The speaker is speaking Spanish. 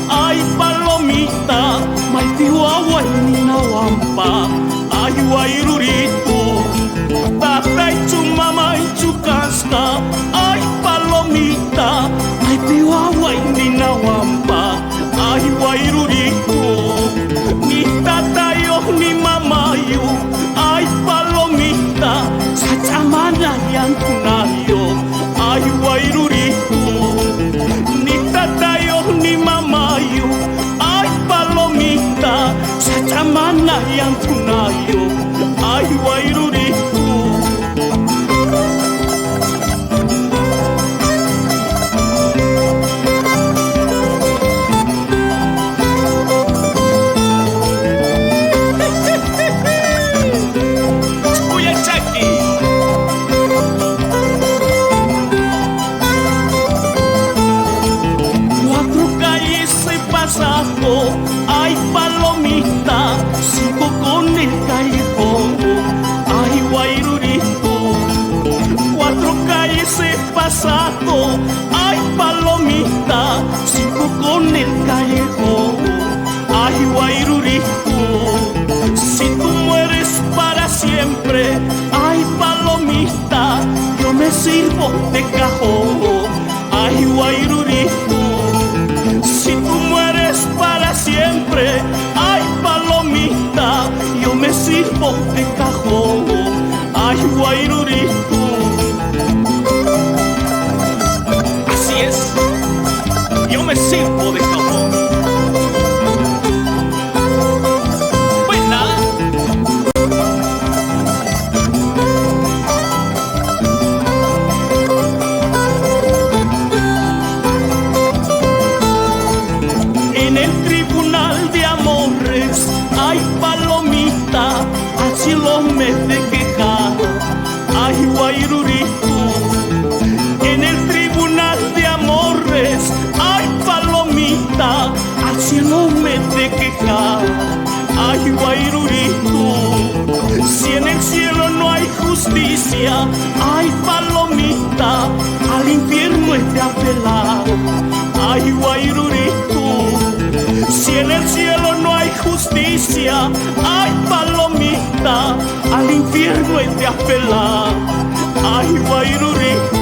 Ay palomita, maitihuahua ninawampa, ay wairuritu, tatay chumama chukaska, ay palomita, maitihuahua ninawampa, ay wairuritu, ni tatayo ni mamayo, ay palomita, sa chamana yang kunayo, ay wairuritu, ni tatayo ni mamayo, ay palomita, sa chamana yang tunayo, ay wairuritu. Kuya Chucky. Pasado, ay palomita, sigo con el callejón, ay wairurito. 4 calles he pasado, ay palomita, sigo con el callejón, ay wairurito. Si tú mueres para siempre, ay palomita, yo me sirvo de cajón, ay wairurito. Si tú mueres para siempre, ay palomita, yo me sirvo de cajón, ay guairurito. Así es, yo me sirvo de cajón. Buena. En el tribunal de amores, ay palomita, así lo me de quejar, ay guairurito. En el tribunal de amores, ay palomita, así lo me de quejar, ay guairurito. Si en el cielo no hay justicia, ay palomita, al infierno es de apelar, ay guairurito. Si en el cielo no hay justicia, ay palomita, al infierno es de apelar, ay guairurito.